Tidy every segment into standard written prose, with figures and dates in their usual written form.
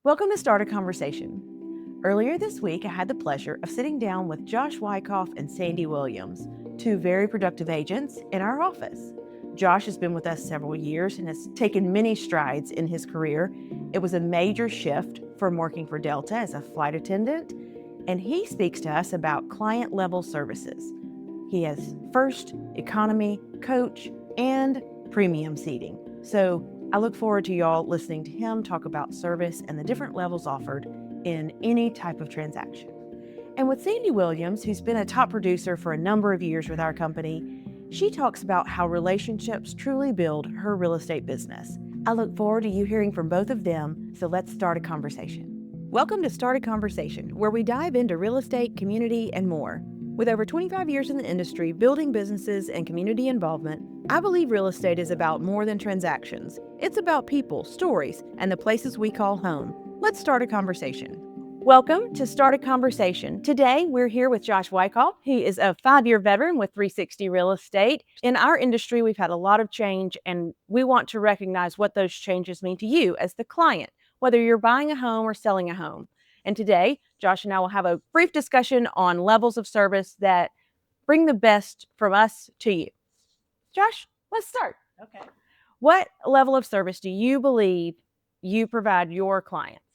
Welcome to Start a Conversation. Earlier this week, I had the pleasure of sitting down with Josh Wyckoff and Sandi Williams, two very productive agents in our office. Josh has been with us several years and has taken many strides in his career. It was a major shift from working for Delta as a flight attendant, and he speaks to us about client-level services. He has first, economy, coach, and premium seating. So I look forward to y'all listening to him talk about service and the different levels offered in any type of transaction. And with Sandi Williams, who's been a top producer for a number of years with our company, she talks about how relationships truly build her real estate business. I look forward to you hearing from both of them, so let's start a conversation. Welcome to Start a Conversation, where we dive into real estate, community, and more. With over 25 years in the industry, building businesses and community involvement, I believe real estate is about more than transactions. It's about people, stories, and the places we call home. Let's start a conversation. Welcome to Start a Conversation. Today, we're here with Josh Wyckoff. He is a 5-year veteran with 360 Real Estate. In our industry, we've had a lot of change, and we want to recognize what those changes mean to you as the client, whether you're buying a home or selling a home. And today, Josh and I will have a brief discussion on levels of service that bring the best from us to you. Josh, let's start. Okay. What level of service do you believe you provide your clients,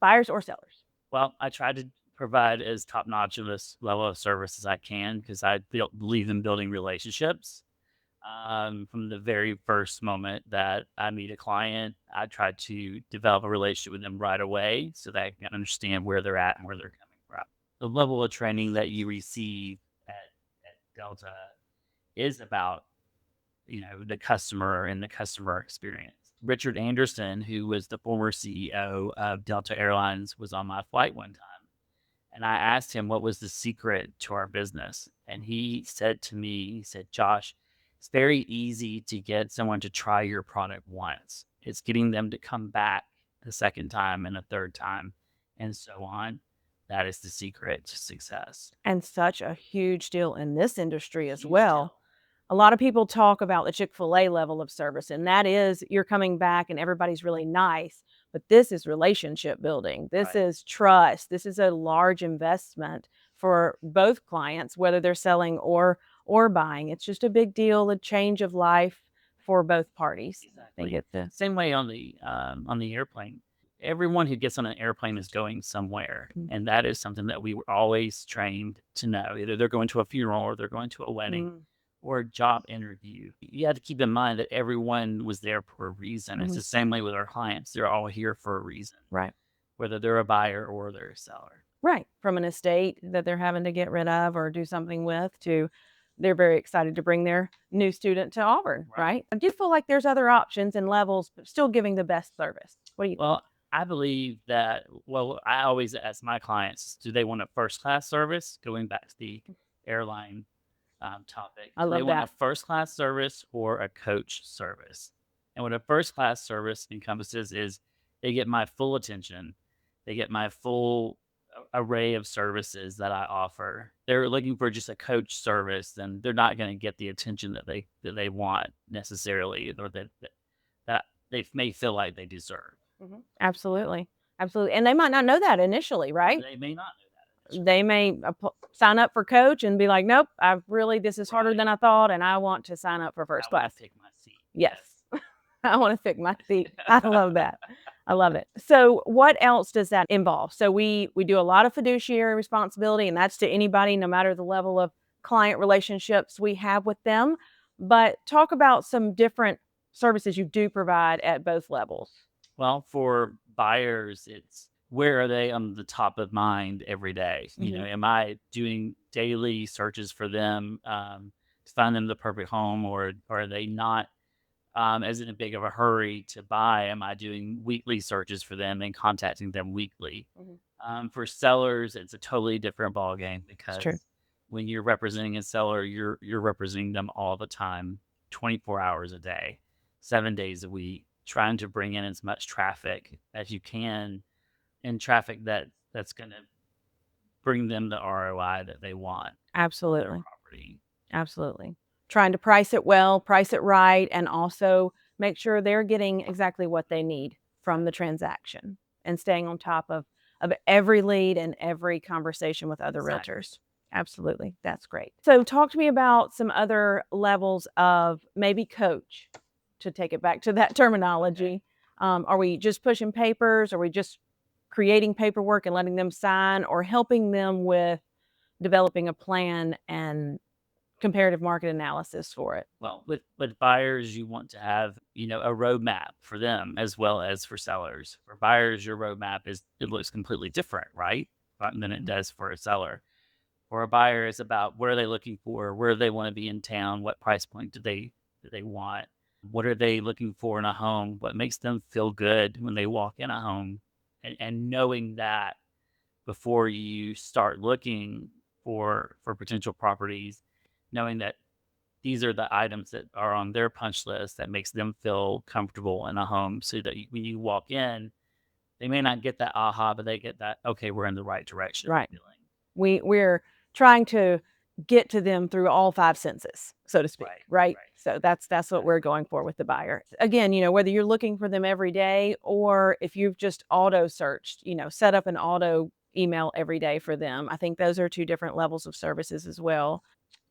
buyers or sellers? Well, I try to provide as top-notch of this level of service as I can because I believe in building relationships. From the very first moment that I meet a client, I try to develop a relationship with them right away so that I can understand where they're at and where they're coming from. The level of training that you receive at Delta is about, the customer and the customer experience. Richard Anderson, who was the former CEO of Delta Airlines, was on my flight one time. And I asked him what was the secret to our business. And he said to me, he said, Josh, it's very easy to get someone to try your product once. It's getting them to come back a second time and a third time and so on. That is the secret to success. And such a huge deal in this industry as well. A lot of people talk about the Chick-fil-A level of service, and that is you're coming back and everybody's really nice. But this is relationship building. This is trust. This is a large investment for both clients, whether they're selling or buying. It's just a big deal, a change of life for both parties. Exactly. They get the Same way on the airplane. Everyone who gets on an airplane is going somewhere, and that is something that we were always trained to know. Either they're going to a funeral or they're going to a wedding or a job interview. You have to keep in mind that everyone was there for a reason. It's the same way with our clients. They're all here for a reason, right. whether they're a buyer or they're a seller. Right. From an estate that they're having to get rid of or do something with to they're very excited to bring their new student to Auburn, right? I do feel like there's other options and levels, but still giving the best service. What do you think? Well, I believe that, I always ask my clients, do they want a first-class service? Going back to the airline topic. I love they want that. a first-class service or a coach service. And what a first-class service encompasses is they get my full attention. They get my full array of services that I offer. They're looking for just a coach service, then they're not going to get the attention that they want necessarily, or that they may feel like they deserve. Absolutely. Absolutely. And they might not know that initially, right? They may not know that. They may sign up for coach and be like, nope, this is harder than I thought, and I want to sign up for first I want class. to pick my seat. Yes. I want to pick my seat. I love that. I love it. So what else does that involve? So we do a lot of fiduciary responsibility, and that's to anybody, no matter the level of client relationships we have with them. But talk about some different services you do provide at both levels. Well, for buyers, it's where are they on the top of mind every day? Am I doing daily searches for them to find them the perfect home, or are they not as in a big of a hurry to buy? Am I doing weekly searches for them and contacting them weekly? For sellers, it's a totally different ballgame because when you're representing a seller, you're representing them all the time, 24 hours a day, 7 days a week, trying to bring in as much traffic as you can, and traffic that's going to bring them the ROI that they want. Absolutely. For their property. Absolutely. Trying to price it well, price it right, and also make sure they're getting exactly what they need from the transaction. and staying on top of every lead and every conversation with other Exactly. realtors. Absolutely. That's great. So talk to me about some other levels of maybe coach, to take it back to that terminology. Are we just pushing papers? Are we just creating paperwork and letting them sign, or helping them with developing a plan and comparative market analysis for it? Well, with buyers, you want to have, a roadmap for them as well as for sellers. For buyers, your roadmap it looks completely different, right? Than it does for a seller. For a buyer, it's about what are they looking for, where do they want to be in town, what price point do they want, what are they looking for in a home, what makes them feel good when they walk in a home, and knowing that before you start looking for potential properties, knowing that these are the items that are on their punch list that makes them feel comfortable in a home, so that when you walk in, they may not get that aha, but they get that, okay, we're in the right direction Right. feeling. We're trying to get to them through all 5 senses, so to speak, Right, right? right. So that's what we're going for with the buyer. Again, whether you're looking for them every day, or if you've just auto searched, set up an auto email every day for them. I think those are 2 different levels of services as well.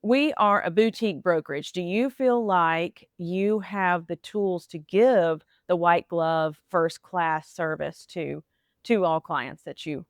We are a boutique brokerage. Do you feel like you have the tools to give the white glove first class service to all clients that you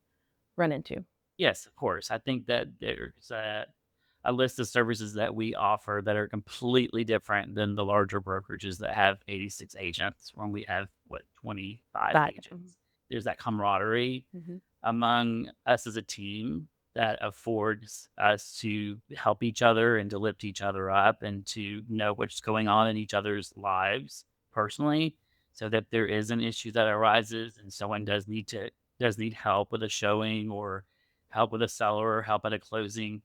run into? Yes, of course. I think that there's a list of services that we offer that are completely different than the larger brokerages that have 86 agents when we have, what, 25 But agents. There's that camaraderie mhm. among us as a team that affords us to help each other and to lift each other up and to know what's going on in each other's lives personally, so that there is an issue that arises and someone does need help with a showing, or help with a seller, or help at a closing,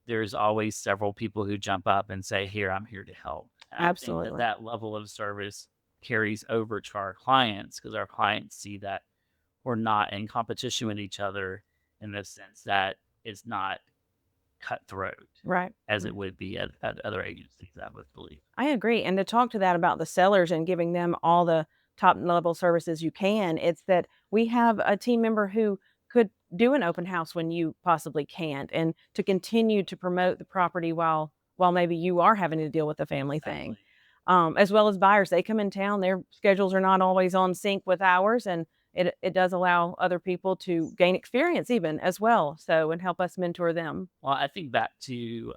there's always several people who jump up and say, here, I'm here to help. And I think that Absolutely. that level of service carries over to our clients, because our clients see that we're not in competition with each other, in the sense that it's not cutthroat Right. as Right. it would be at other agencies, I would believe. I agree. And to talk to that about the sellers and giving them all the top level services you can, it's that we have a team member who could do an open house when you possibly can't, and to continue to promote the property while maybe you are having to deal with the family thing. Exactly. As well as buyers, they come in town, their schedules are not always on sync with ours, and it does allow other people to gain experience even as well, so and help us mentor them. Well, I think back to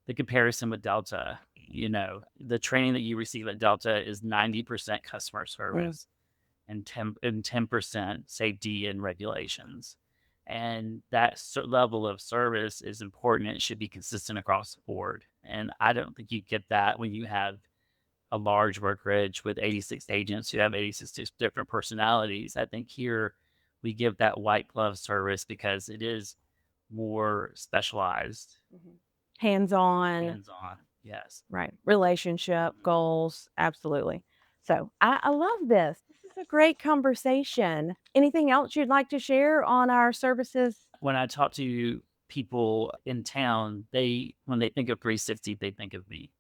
the comparison with Delta. The training that you receive at Delta is 90% customer Mm, service and 10% safety and regulations. And that level of service is important. It should be consistent across the board. And I don't think you get that when you have a large brokerage with 86 agents who have 86 different personalities. I think here we give that white glove service because it is more specialized, mhm. Hands-on. hands on. Yes. Right. Relationship, Mhm. goals, absolutely. So I love this. This is a great conversation. Anything else you'd like to share on our services? When I talk to people in town, when they think of 360, they think of me.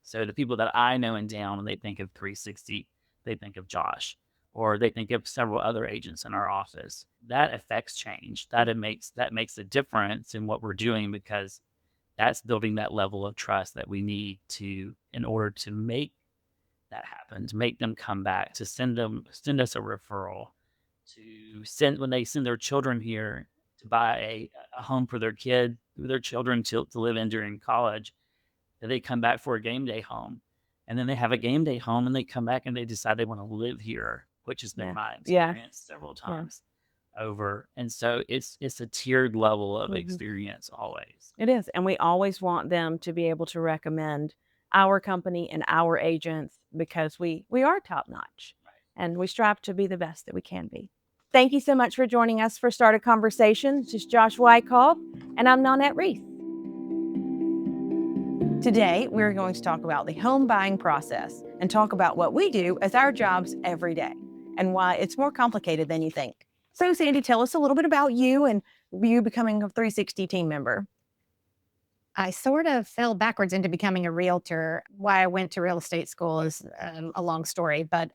So the people that I know in town, when they think of 360, they think of Josh, or they think of several other agents in our office. That affects change. That makes a difference in what we're doing, because that's building that level of trust that we need in order to make that happen, to make them come back, to send us a referral, to send when they send their children here to buy a home for their children to live in during college, that they come back for a game day home. And then they have a game day home and they come back and they decide they want to live here, which has been Yeah. my Yeah. experience several Yeah. times over. And so it's a tiered level of Mhm. experience always. It is. And we always want them to be able to recommend our company and our agents because we are top notch Right. and we strive to be the best that we can be. Thank you so much for joining us for Start a Conversation. This is Josh Wyckoff, and I'm Nonet Reese. Today, we're going to talk about the home buying process and talk about what we do as our jobs every day and why it's more complicated than you think. So, Sandy, tell us a little bit about you and you becoming a 360 team member. I sort of fell backwards into becoming a realtor. Why I went to real estate school is a long story, but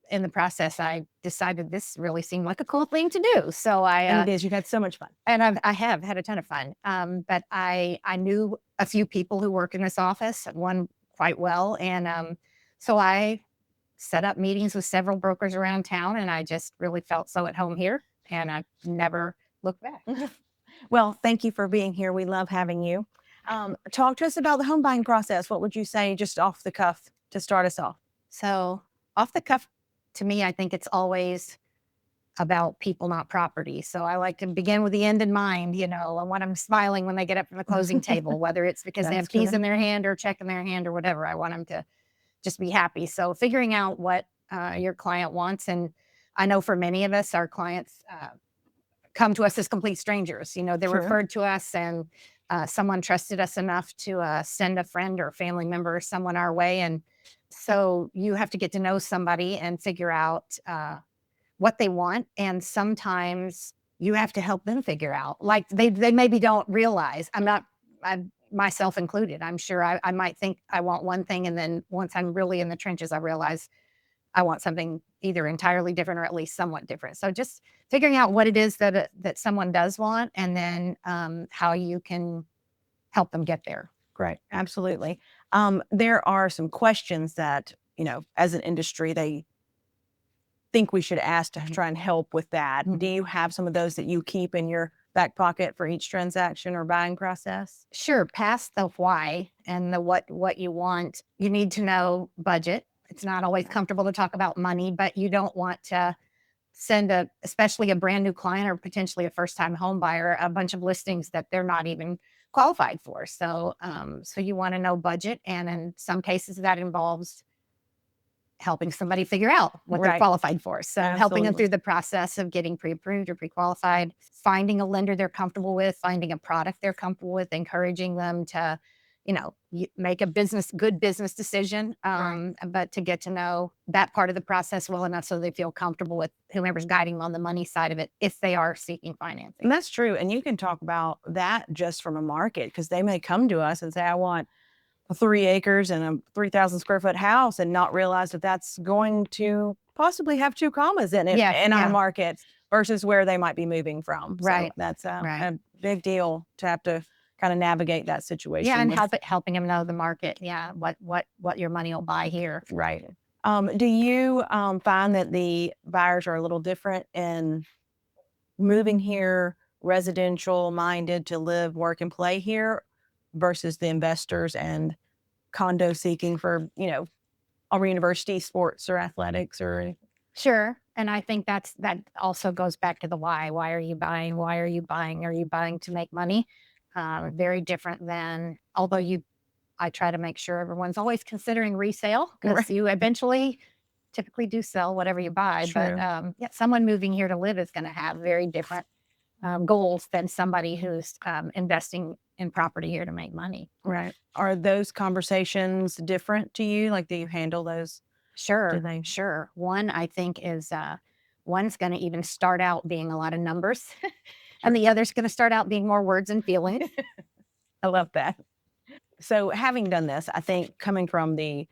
in the process, I decided this really seemed like a cool thing to do. So And it is. You've had so much fun. and I have had a ton of fun. But I knew a few people who work in this office, one quite well, and so I set up meetings with several brokers around town, and I just really felt so at home here, and I never looked back. Well, thank you for being here. We love having you. Talk to us about the home buying process. What would you say, just off the cuff, to start us off? So off the cuff, to me, I think it's always about people, not property. So I like to begin with the end in mind, and want them smiling when they get up from the closing table, whether it's because they have That's keys good. in their hand or check in their hand or whatever. I want them to just be happy. So figuring out what your client wants. And I know for many of us, our clients come to us as complete strangers. They're Sure. referred to us, and someone trusted us enough to send a friend or a family member or someone our way. And so you have to get to know somebody and figure out what they want. And sometimes you have to help them figure out. Like they maybe don't realize. I'm myself included. I'm sure I might think I want one thing, and then once I'm really in the trenches, I realize I want something either entirely different or at least somewhat different. So just figuring out what it is that someone does want, and then how you can help them get there. Great. Absolutely. There are some questions that, as an industry, they think we should ask to try and help with that. Mhm. Do you have some of those that you keep in your back pocket for each transaction or buying process? Sure, past the why and the what you want, you need to know budget. It's not always comfortable to talk about money, but you don't want to send especially a brand new client or potentially a first time home buyer, a bunch of listings that they're not even qualified for. So, so you want to know budget, and in some cases that involves helping somebody figure out what they're Right. qualified for. So helping them Absolutely. through the process of getting pre-approved or pre-qualified, finding a lender they're comfortable with, finding a product they're comfortable with, encouraging them to, make a good business decision. But to get to know that part of the process well enough so they feel comfortable with whomever's guiding them on the money side of it if they are seeking financing. And that's true. And you can talk about that just from a market, because they may come to us and say, I want 3 acres and a 3,000 square foot house, and not realize that that's going to possibly have 2 commas in it in our market versus where they might be moving from. Right. So that's Right. a big deal to have to kind of navigate that situation. Yeah, and with- helping them know the market. Yeah, what your money will buy here. Right. Do you find that the buyers are a little different in moving here, residential minded to live, work, and play here, versus the investors and condo seeking for, our university sports or athletics or Sure. And I think that also goes back to the why. Why are you buying? Why are you buying? Are you buying to make money? Very different than, although I try to make sure everyone's always considering resale, because Right. you eventually typically do sell whatever you buy. True. But yeah, someone moving here to live is going to have very different goals than somebody who's investing in property here to make money. Right. Are those conversations different to you? Like, do you handle those? Sure, Do they? sure. One, I think, is one's going to even start out being a lot of numbers, and the other's going to start out being more words and feelings. I love that. So, having done this, I think coming from the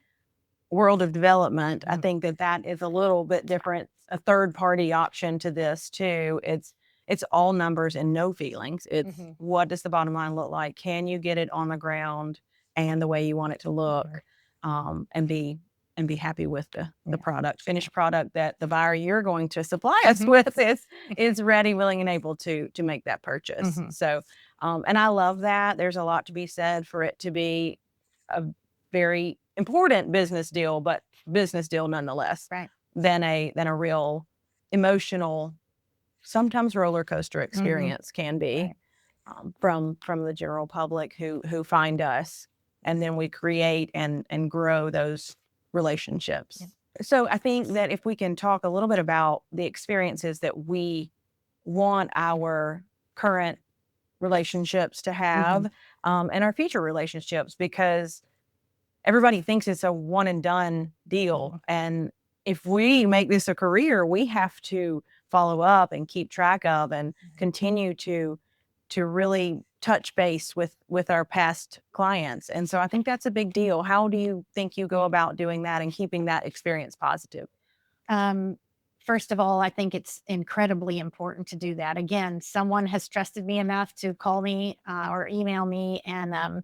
world of development, I think that is a little bit different. A third party option to this too. It's all numbers and no feelings. It's what does the bottom line look like? Can you get it on the ground and the way you want it to look, and be happy with the product, finished product that the buyer you're going to supply us with is ready, willing, and able to make that purchase. So, and I love that. There's a lot to be said for it to be a very important business deal, but business deal nonetheless, Right. than a real emotional, sometimes roller coaster experience can be, from the general public who find us, and then we create and grow those relationships. Yeah. So I think that if we can talk a little bit about the experiences that we want our current relationships to have, and our future relationships, because everybody thinks it's a one and done deal. And if we make this a career, we have to follow up and keep track of and continue to really touch base with our past clients. And so I think that's a big deal. How do you think you go about doing that and keeping that experience positive? First of all, I think it's incredibly important to do that. Again, someone has trusted me enough to call me or email me and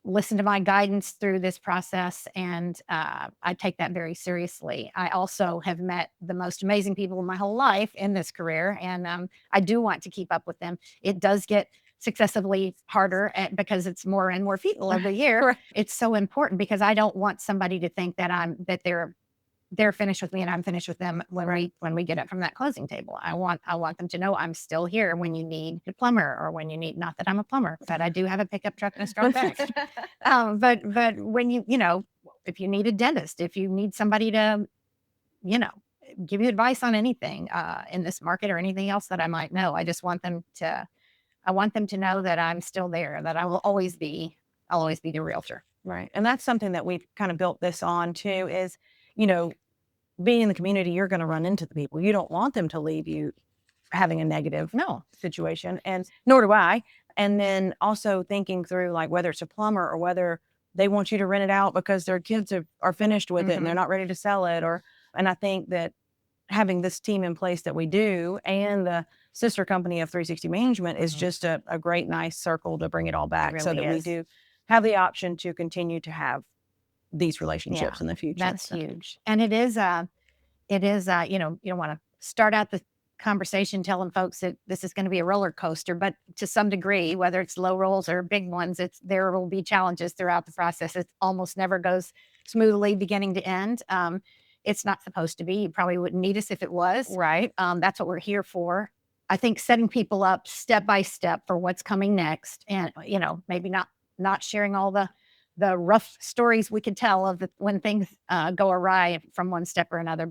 listen to my guidance through this process. And I take that very seriously. I also have met the most amazing people in my whole life in this career. And I do want to keep up with them. It does get successively harder because it's more and more people every year. Right. It's so important because I don't want somebody to think that they're finished with me and I'm finished with them when we get up from that closing table. I want them to know I'm still here when you need a plumber or when you need, not that I'm a plumber, but I do have a pickup truck and a strong back. But when if you need a dentist, if you need somebody to, give you advice on anything in this market or anything else that I might know, I just want them to know that I'm still there, that I'll always be the realtor. Right. And that's something that we've kind of built this on too is, being in the community, you're going to run into the people. You don't want them to leave you having a negative situation, and nor do I. And then also thinking through like whether it's a plumber or whether they want you to rent it out because their kids are finished with it and they're not ready to sell it. And I think that having this team in place that we do and the sister company of 360 Management is just a great, nice circle to bring it all back so that we do have the option to continue to have these relationships in the future. That's huge. And it is, you don't want to start out the conversation telling folks that this is going to be a roller coaster, but to some degree, whether it's low rolls or big ones, there will be challenges throughout the process. It almost never goes smoothly beginning to end. It's not supposed to be. You probably wouldn't need us if it was. Right. That's what we're here for. I think setting people up step by step for what's coming next, and maybe not sharing all the rough stories we could tell of when things go awry from one step or another,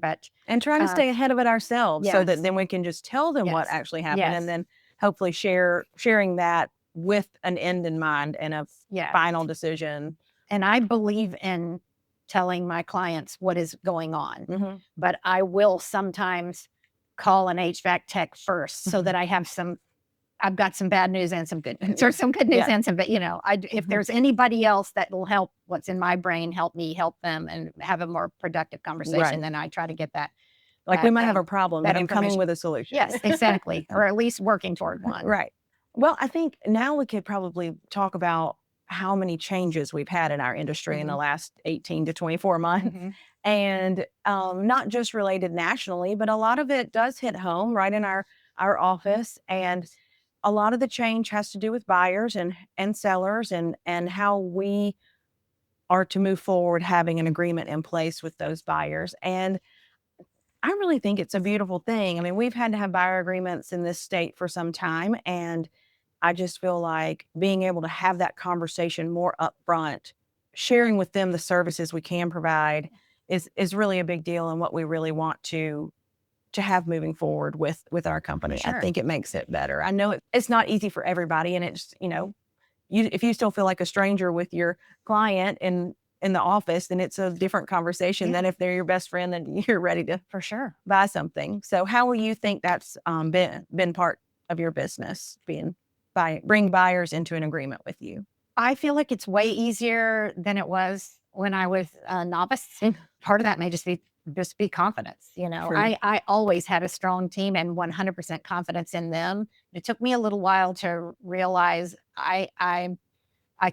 and trying to stay ahead of it ourselves so that then we can just tell them what actually happened and then hopefully sharing that with an end in mind and a final decision. And I believe in telling my clients what is going on, but I will sometimes call an HVAC tech first so that I've got some bad news and some good news, or some good news and some, but if there's anybody else that will help what's in my brain, help me help them and have a more productive conversation, then I try to get that. Like we might have a problem and coming with a solution. Yes, exactly. Or at least working toward one. Right. Well, I think now we could probably talk about how many changes we've had in our industry in the last 18 to 24 months. And not just related nationally, but a lot of it does hit home right in our office. And a lot of the change has to do with buyers and sellers and how we are to move forward having an agreement in place with those buyers. And I really think it's a beautiful thing. I mean, we've had to have buyer agreements in this state for some time. And I just feel like being able to have that conversation more upfront, sharing with them the services we can provide is really a big deal and what we really want to have moving forward with our company. I think it makes it better. I know it's not easy for everybody, and it's, if you still feel like a stranger with your client in the office, then it's a different conversation than if they're your best friend and you're ready to buy something. So how will you think that's been part of your business, bring buyers into an agreement with you? I feel like it's way easier than it was when I was a novice. Part of that may just be confidence. I always had a strong team and 100% confidence in them. It took me a little while to realize I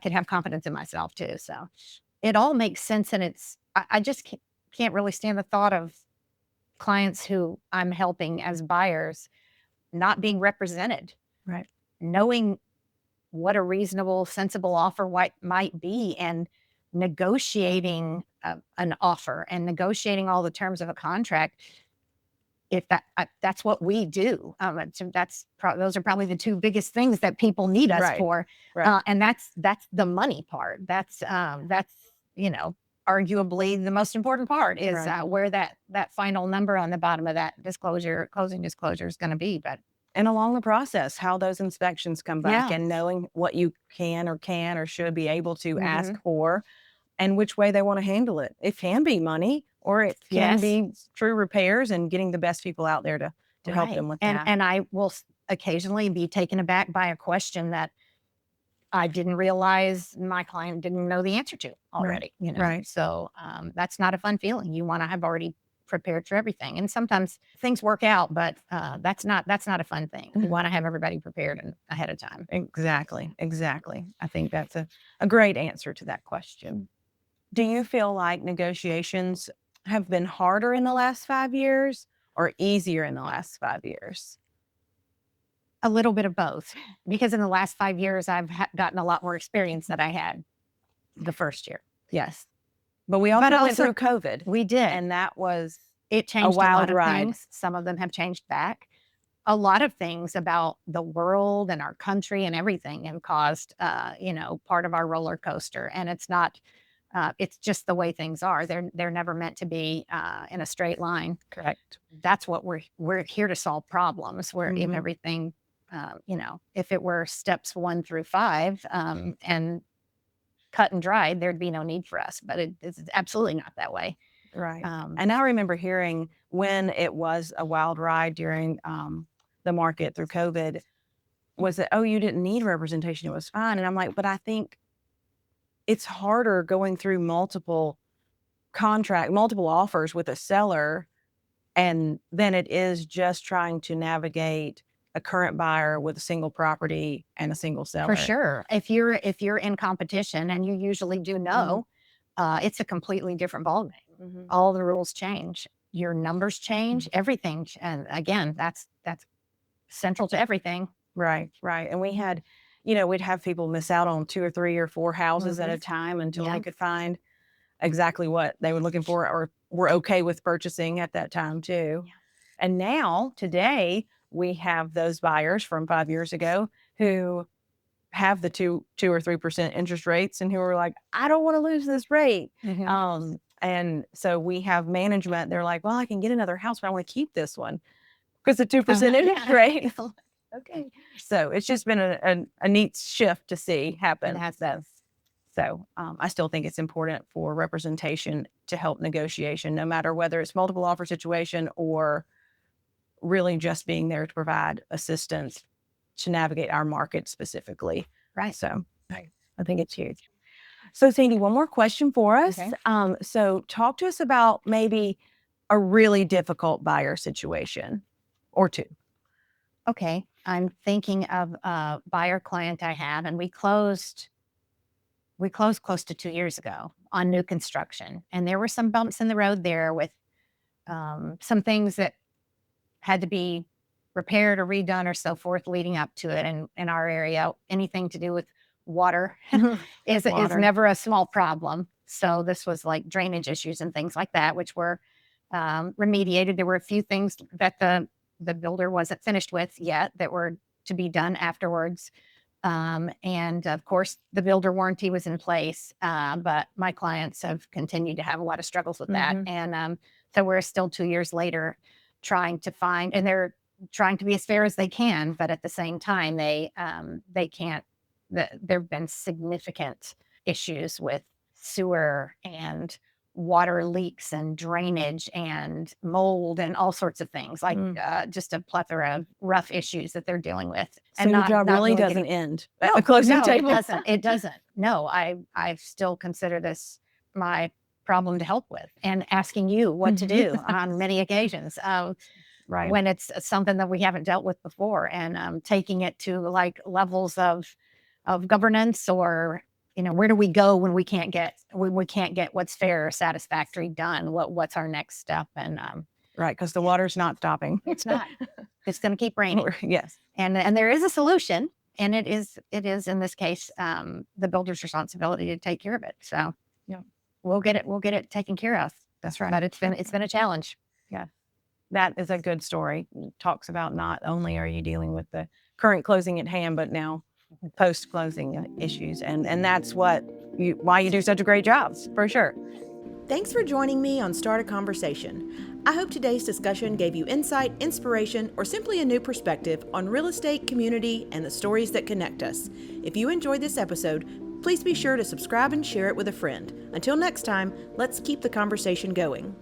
could have confidence in myself too. So it all makes sense. And I just can't really stand the thought of clients who I'm helping as buyers not being represented. Right. Knowing what a reasonable, sensible offer might be and negotiating an offer and negotiating all the terms of a contract. If that's what we do, those are probably the two biggest things that people need us for. Right. And that's the money part. That's arguably the most important part is where that final number on the bottom of that closing disclosure is going to be. And along the process, how those inspections come back and knowing what you can or should be able to ask for and which way they want to handle it. It can be money or it can be true repairs and getting the best people out there to help them with that. And I will occasionally be taken aback by a question that I didn't realize my client didn't know the answer to already, right. So that's not a fun feeling. You want to have already prepared for everything. And sometimes things work out, but that's not a fun thing. You want to have everybody prepared and ahead of time. Exactly. I think that's a great answer to that question. Do you feel like negotiations have been harder in the last 5 years or easier in the last 5 years? A little bit of both, because in the last 5 years, I've gotten a lot more experience than I had the first year. Yes. But we also went through COVID. We did. And that was It changed a wild lot of ride. things. Some of them have changed back. A lot of things about the world and our country and everything have caused, part of our roller coaster. And it's not, it's just the way things are. They're never meant to be in a straight line. correct. That's what we're here to solve problems. Where if Mhm. everything, if it were steps 1 through 5 and cut and dried, there'd be no need for us. But it's absolutely not that way. Right. And I remember hearing when it was a wild ride during the market through COVID, was that, oh, you didn't need representation, it was fine. And I'm like, but I think it's harder going through multiple offers with a seller, and then it is just trying to navigate a current buyer with a single property and a single seller. For sure. If you're in competition, and you usually do know, it's a completely different ballgame. Mhm. All the rules change. Your numbers change, everything. And again, that's central to everything. Right. And we had, we'd have people miss out on 2 or 3 or 4 houses at a time until Yeah. they could find exactly what they were looking for or were okay with purchasing at that time too. Yeah. And now, today, we have those buyers from 5 years ago who have the 2 or 3% interest rates and who are like, I don't want to lose this rate. And so we have management. They're like, well, I can get another house, but I want to keep this one because the 2% interest rate. Okay. So it's just been a neat shift to see happen. It has been. So I still think it's important for representation to help negotiation, no matter whether it's multiple offer situation or really just being there to provide assistance to navigate our market specifically. Right. So I think it's huge. So Sandy, one more question for us. Okay. So talk to us about maybe a really difficult buyer situation or two. Okay. I'm thinking of a buyer client I have, and we closed close to 2 years ago on new construction. And there were some bumps in the road there with some things that had to be repaired or redone or so forth leading up to it. And in our area, anything to do with water is never a small problem. So this was like drainage issues and things like that, which were remediated. There were a few things that the builder wasn't finished with yet that were to be done afterwards. And of course, the builder warranty was in place, but my clients have continued to have a lot of struggles with that. And so we're still 2 years later trying to find, and they're trying to be as fair as they can, but at the same time, they can't. There have been significant issues with sewer and water leaks and drainage and mold and all sorts of things, like just a plethora of rough issues that they're dealing with. So And your job really doesn't end at the closing table. It doesn't. No, I still consider this my problem to help with, and asking you what to do on many occasions. Right. When it's something that we haven't dealt with before, and taking it to like levels of governance, or where do we go when we can't get what's fair or satisfactory done? What's our next step? And right, because the water's not stopping. it's not. It's going to keep raining. Yes. And there is a solution, and it is in this case the builder's responsibility to take care of it. So yeah, we'll get it taken care of. That's right. But it's been a challenge. Yeah. That is a good story. It talks about not only are you dealing with the current closing at hand, but now post-closing issues. And that's why you do such a great job, for sure. Thanks for joining me on Start a Conversation. I hope today's discussion gave you insight, inspiration, or simply a new perspective on real estate, community, and the stories that connect us. If you enjoyed this episode, please be sure to subscribe and share it with a friend. Until next time, let's keep the conversation going.